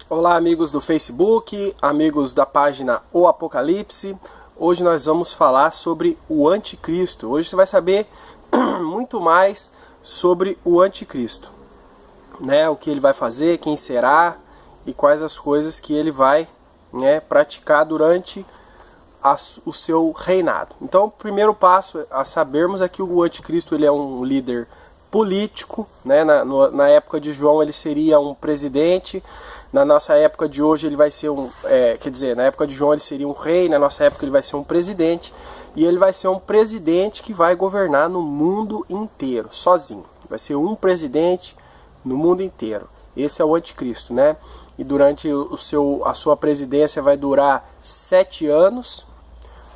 Olá, amigos do Facebook, amigos da página O Apocalipse. Hoje nós vamos falar sobre o Anticristo. Hoje você vai saber muito mais sobre o Anticristo, né? O que ele vai fazer, quem será e quais as coisas que ele vai, praticar durante o seu reinado. Então, o primeiro passo a sabermos é que o Anticristo ele é um líder político, né? Na época de João ele seria um presidente, na nossa época de hoje ele vai ser na época de João ele seria um rei, na nossa época ele vai ser um presidente, e ele vai ser um presidente que vai governar no mundo inteiro, sozinho. Vai ser um presidente no mundo inteiro. Esse é o Anticristo, né? E durante a sua presidência vai durar 7 anos,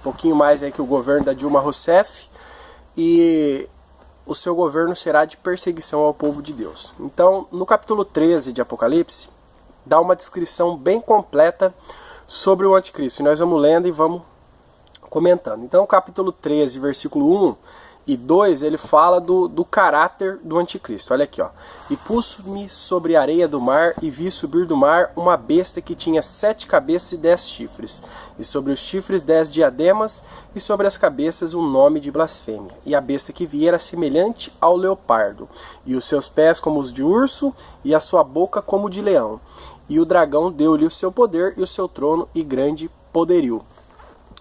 um pouquinho mais que o governo da Dilma Rousseff, e o seu governo será de perseguição ao povo de Deus. Então, no capítulo 13 de Apocalipse, dá uma descrição bem completa sobre o Anticristo. E nós vamos lendo e vamos comentando. Então, o capítulo 13, versículo 1 e 2, ele fala do caráter do Anticristo. Olha aqui, ó. E pus-me sobre a areia do mar e vi subir do mar uma besta que tinha 7 cabeças e 10 chifres. E sobre os chifres 10 diademas, e sobre as cabeças um nome de blasfêmia. E a besta que vi era semelhante ao leopardo, e os seus pés como os de urso, e a sua boca como de leão. E o dragão deu-lhe o seu poder e o seu trono e grande poderio.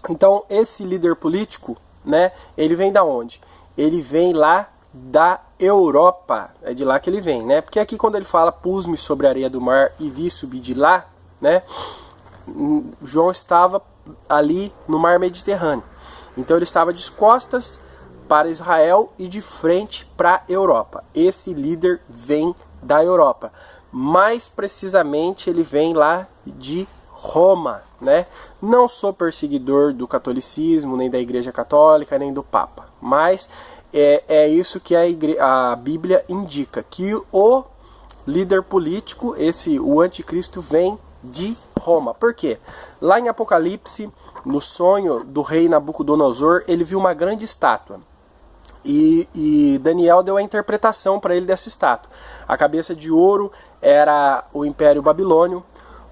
Então, esse líder político, né, ele vem da onde? Ele vem lá da Europa, é de lá que ele vem, né? Porque aqui quando ele fala pus-me sobre a areia do mar e vi subir de lá, né? João estava ali no mar Mediterrâneo. Então ele estava de costas para Israel e de frente para a Europa. Esse líder vem da Europa. Mais precisamente ele vem lá de Roma, né? Não sou perseguidor do catolicismo, nem da Igreja Católica, nem do Papa, mas é isso que a Bíblia indica, que o líder político, o Anticristo, vem de Roma. Por quê? Lá em Apocalipse, no sonho do rei Nabucodonosor, ele viu uma grande estátua. E Daniel deu a interpretação para ele dessa estátua. A cabeça de ouro era o Império Babilônio,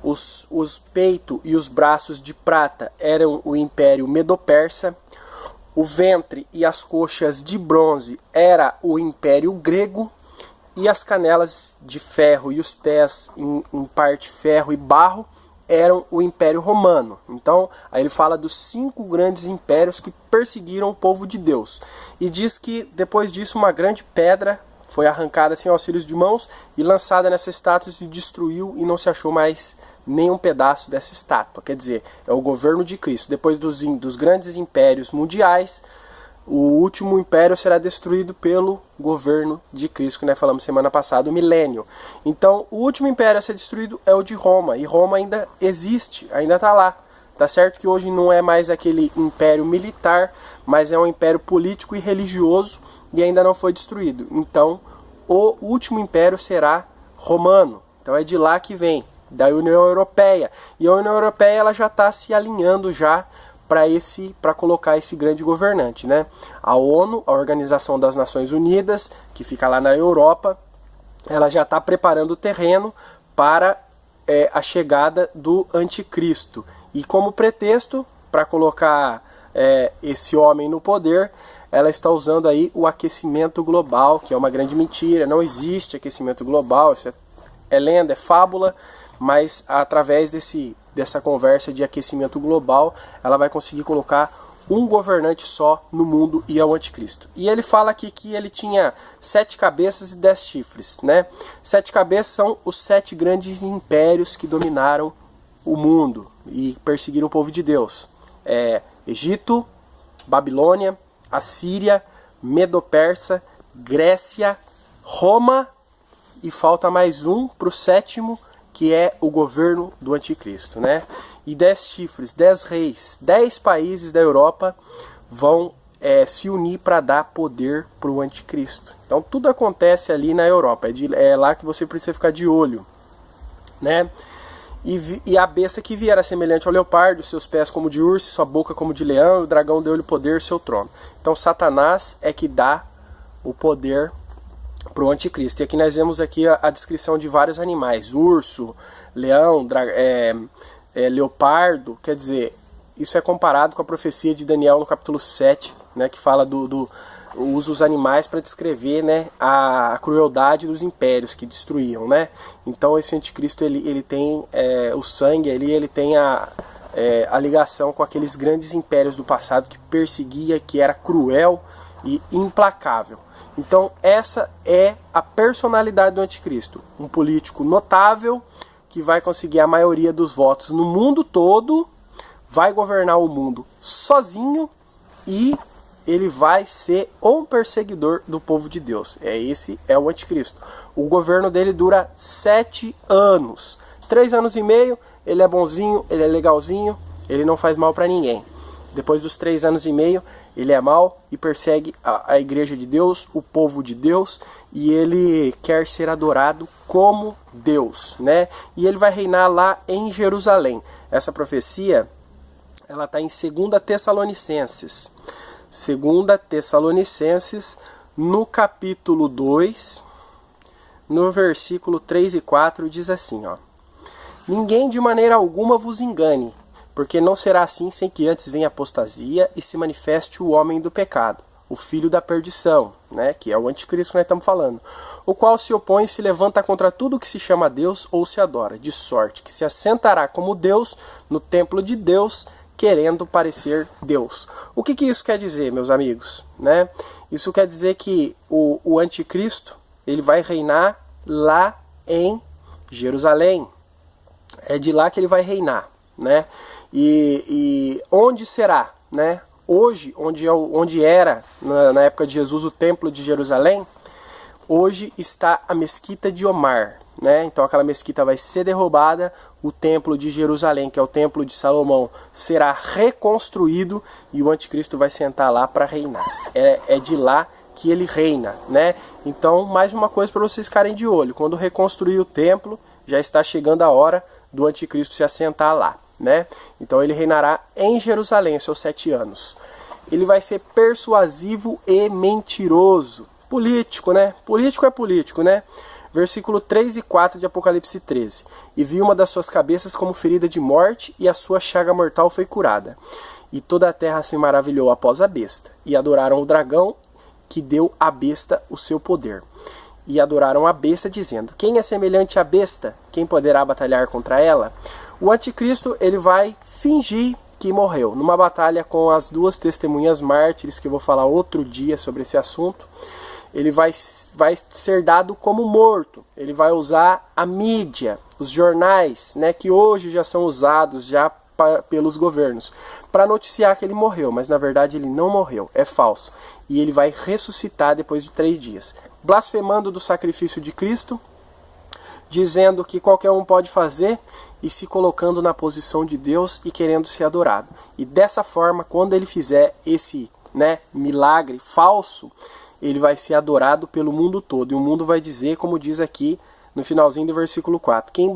os peitos e os braços de prata eram o Império Medo-Persa, o ventre e as coxas de bronze era o Império Grego, e as canelas de ferro e os pés em parte ferro e barro eram o Império Romano. Então, aí ele fala dos 5 grandes impérios que perseguiram o povo de Deus. E diz que depois disso uma grande pedra foi arrancada sem auxílios de mãos e lançada nessa estátua, e destruiu, e não se achou mais nenhum pedaço dessa estátua. Quer dizer, é o governo de Cristo. Depois dos grandes impérios mundiais, o último império será destruído pelo governo de Cristo, que nós falamos semana passada, o milênio. Então, o último império a ser destruído é o de Roma, e Roma ainda existe, ainda está lá. Tá certo que hoje não é mais aquele império militar, mas é um império político e religioso, e ainda não foi destruído. Então, o último império será romano. Então é de lá que vem, da União Europeia. E a União Europeia ela já está se alinhando já para colocar esse grande governante, né? A ONU, a Organização das Nações Unidas, que fica lá na Europa, ela já está preparando o terreno para a chegada do Anticristo. E como pretexto para colocar esse homem no poder, ela está usando aí o aquecimento global, que é uma grande mentira. Não existe aquecimento global, isso é lenda, é fábula, mas através dessa conversa de aquecimento global, ela vai conseguir colocar um governante só no mundo, e é o Anticristo. E ele fala aqui que ele tinha 7 cabeças e 10 chifres, né? 7 cabeças são os 7 grandes impérios que dominaram o mundo e perseguiram o povo de Deus. Egito, Babilônia, Assíria, Medo-Persa, Grécia, Roma, e falta mais um para o 7º, que é o governo do Anticristo, né? E 10 chifres, 10 reis, 10 países da Europa vão se unir para dar poder para o Anticristo. Então tudo acontece ali na Europa, é lá que você precisa ficar de olho, né? E a besta que viera semelhante ao leopardo, seus pés como de urso, sua boca como de leão, e o dragão deu-lhe poder, seu trono. Então Satanás é que dá o poder para o anticristo. E aqui nós vemos aqui a descrição de vários animais: urso, leão, leopardo. Quer dizer, isso é comparado com a profecia de Daniel no capítulo 7, né, que fala usa os animais para descrever, né, a crueldade dos impérios que destruíam, né? Então esse anticristo ele tem o sangue ali, ele tem a ligação com aqueles grandes impérios do passado que perseguia, que era cruel e implacável. Então essa é a personalidade do anticristo, um político notável que vai conseguir a maioria dos votos no mundo todo, vai governar o mundo sozinho e ele vai ser um perseguidor do povo de Deus. Esse é o anticristo. O governo dele dura 7 anos. 3 anos e meio, ele é bonzinho, ele é legalzinho, ele não faz mal para ninguém. Depois dos 3 anos e meio, ele é mau e persegue a igreja de Deus, o povo de Deus, e ele quer ser adorado como Deus, né? E ele vai reinar lá em Jerusalém. Essa profecia, ela está em 2 Tessalonicenses. 2 Tessalonicenses, no capítulo 2, no versículo 3 e 4, diz assim, ó: ninguém de maneira alguma vos engane, porque não será assim sem que antes venha a apostasia e se manifeste o homem do pecado, o filho da perdição, né, que é o anticristo que nós estamos falando, o qual se opõe e se levanta contra tudo que se chama Deus ou se adora, de sorte que se assentará como Deus no templo de Deus, querendo parecer Deus. O que isso quer dizer, meus amigos? Né? Isso quer dizer que o anticristo ele vai reinar lá em Jerusalém. É de lá que ele vai reinar, né? E onde será, né? Hoje, onde era na época de Jesus o templo de Jerusalém, hoje está a mesquita de Omar, né? Então aquela mesquita vai ser derrubada, o templo de Jerusalém, que é o templo de Salomão, será reconstruído e o anticristo vai sentar lá para reinar. É de lá que ele reina, né? Então, mais uma coisa para vocês ficarem de olho: quando reconstruir o templo, já está chegando a hora do anticristo se assentar lá, né? Então ele reinará em Jerusalém, seus 7 anos. Ele vai ser persuasivo e mentiroso. Político, né? Político é político, né? Versículo 3 e 4 de Apocalipse 13. E vi uma das suas cabeças como ferida de morte, e a sua chaga mortal foi curada. E toda a terra se maravilhou após a besta, e adoraram o dragão, que deu à besta o seu poder. E adoraram a besta, dizendo: quem é semelhante à besta? Quem poderá batalhar contra ela? O anticristo, ele vai fingir que morreu numa batalha com as 2 testemunhas mártires, que eu vou falar outro dia sobre esse assunto. Ele vai ser dado como morto. Ele vai usar a mídia, os jornais, né, que hoje já são usados já pelos governos, para noticiar que ele morreu, mas na verdade ele não morreu, é falso. E ele vai ressuscitar depois de 3 dias, blasfemando do sacrifício de Cristo, dizendo que qualquer um pode fazer e se colocando na posição de Deus e querendo ser adorado. E dessa forma, quando ele fizer esse, né, milagre falso, ele vai ser adorado pelo mundo todo. E o mundo vai dizer, como diz aqui no finalzinho do versículo 4, quem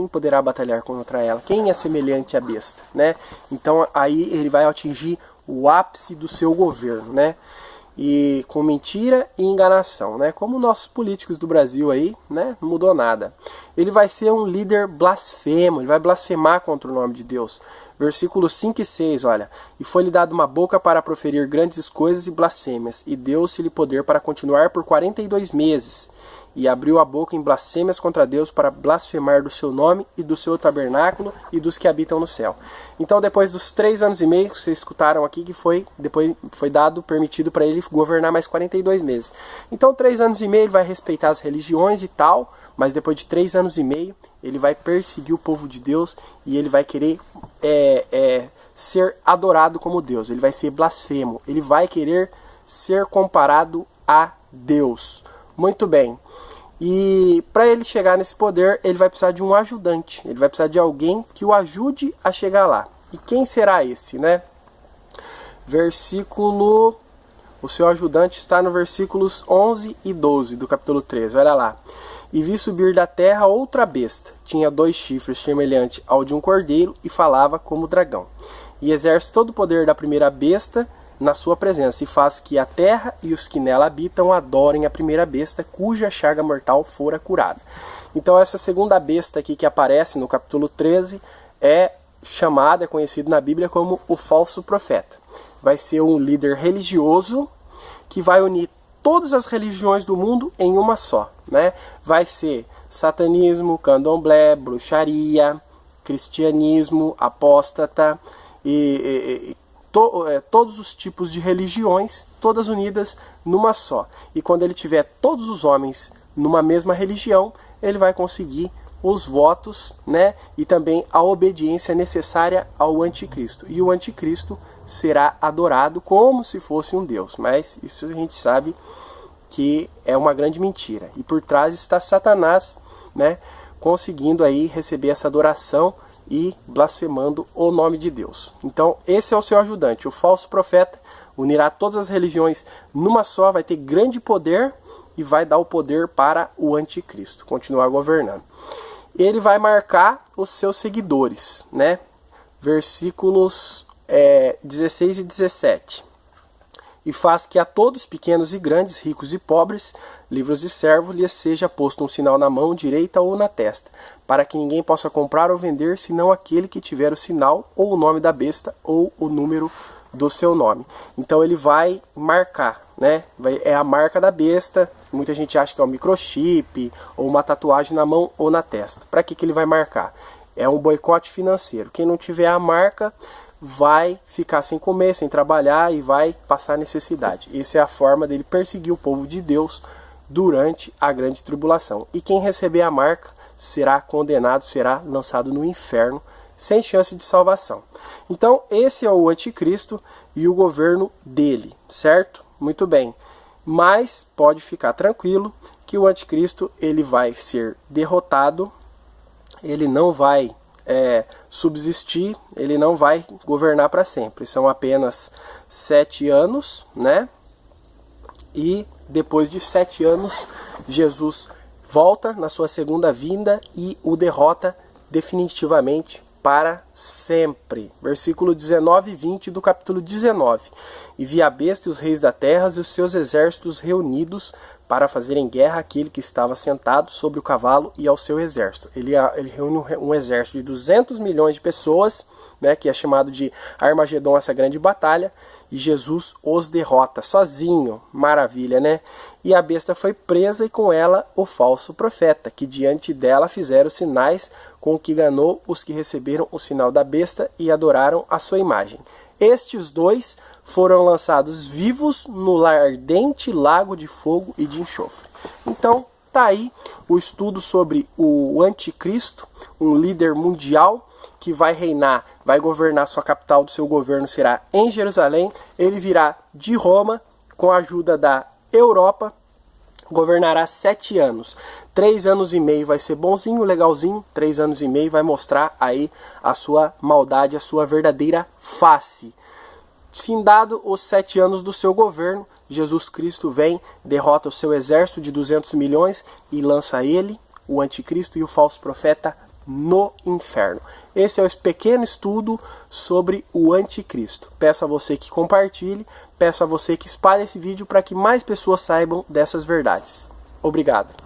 poderá batalhar contra ela? Quem é semelhante à besta? Né? Então aí ele vai atingir o ápice do seu governo, né? E com mentira e enganação, né? Como nossos políticos do Brasil aí, né? Não mudou nada. Ele vai ser um líder blasfemo, ele vai blasfemar contra o nome de Deus. Versículos 5 e 6, olha: e foi-lhe dado uma boca para proferir grandes coisas e blasfêmias, e deu-se-lhe poder para continuar por 42 meses. E abriu a boca em blasfêmias contra Deus para blasfemar do seu nome e do seu tabernáculo e dos que habitam no céu. Então, depois dos 3 anos e meio, vocês escutaram aqui que depois foi permitido para ele governar mais 42 meses. Então, 3 anos e meio ele vai respeitar as religiões e tal, mas depois de 3 anos e meio ele vai perseguir o povo de Deus e ele vai querer ser adorado como Deus. Ele vai ser blasfemo, ele vai querer ser comparado a Deus. Muito bem. E para ele chegar nesse poder, ele vai precisar de um ajudante. Ele vai precisar de alguém que o ajude a chegar lá. E quem será esse, né? O seu ajudante está no versículos 11 e 12 do capítulo 13. Olha lá. E vi subir da terra outra besta. Tinha 2 chifres semelhante ao de um cordeiro e falava como dragão. E exerce todo o poder da primeira besta na sua presença, e faz que a terra e os que nela habitam adorem a primeira besta, cuja chaga mortal fora curada. Então essa segunda besta aqui que aparece no capítulo 13 é conhecido na Bíblia como o falso profeta. Vai ser um líder religioso que vai unir todas as religiões do mundo em uma só, né? Vai ser satanismo, candomblé, bruxaria, cristianismo, apóstata todos os tipos de religiões, todas unidas numa só. E quando ele tiver todos os homens numa mesma religião, ele vai conseguir os votos, né? E também a obediência necessária ao anticristo. E o anticristo será adorado como se fosse um deus, mas isso a gente sabe que é uma grande mentira. E por trás está Satanás, né, conseguindo aí receber essa adoração e blasfemando o nome de Deus. Então esse é o seu ajudante, o falso profeta, unirá todas as religiões numa só, vai ter grande poder e vai dar o poder para o anticristo, continuar governando. Ele vai marcar os seus seguidores, né? Versículos 16 e 17. E faz que a todos, pequenos e grandes, ricos e pobres, livres e servos, lhes seja posto um sinal na mão direita ou na testa, para que ninguém possa comprar ou vender, senão aquele que tiver o sinal, ou o nome da besta, ou o número do seu nome. Então ele vai marcar, né? É a marca da besta. Muita gente acha que é um microchip, ou uma tatuagem na mão ou na testa. Para que ele vai marcar? É um boicote financeiro. Quem não tiver a marca vai ficar sem comer, sem trabalhar e vai passar necessidade. Essa é a forma dele perseguir o povo de Deus durante a grande tribulação. E quem receber a marca será condenado, será lançado no inferno, sem chance de salvação. Então esse é o anticristo e o governo dele, certo? Muito bem. Mas pode ficar tranquilo que o anticristo ele vai ser derrotado, ele não vai subsistir, ele não vai governar para sempre. São apenas 7 anos, né? E depois de 7 anos, Jesus volta na sua segunda vinda e o derrota definitivamente para sempre. Versículo 19 e 20 do capítulo 19. E vi a besta e os reis da terra e os seus exércitos reunidos para fazerem guerra àquele que estava sentado sobre o cavalo e ao seu exército. Ele reúne um exército de 200 milhões de pessoas, né, que é chamado de Armagedon, essa grande batalha, e Jesus os derrota sozinho. Maravilha, né? E a besta foi presa e com ela o falso profeta, que diante dela fizeram sinais com que enganou os que receberam o sinal da besta e adoraram a sua imagem. Estes dois foram lançados vivos no ardente lago de fogo e de enxofre. Então, tá aí o estudo sobre o anticristo, um líder mundial que vai reinar, vai governar, sua capital do seu governo será em Jerusalém. Ele virá de Roma com a ajuda da Europa, governará 7 anos. 3 anos e meio vai ser bonzinho, legalzinho. 3 anos e meio vai mostrar aí a sua maldade, a sua verdadeira face. Findado os 7 anos do seu governo, Jesus Cristo vem, derrota o seu exército de 200 milhões e lança ele, o anticristo e o falso profeta, no inferno. Esse é o pequeno estudo sobre o anticristo. Peço a você que compartilhe, peço a você que espalhe esse vídeo para que mais pessoas saibam dessas verdades. Obrigado.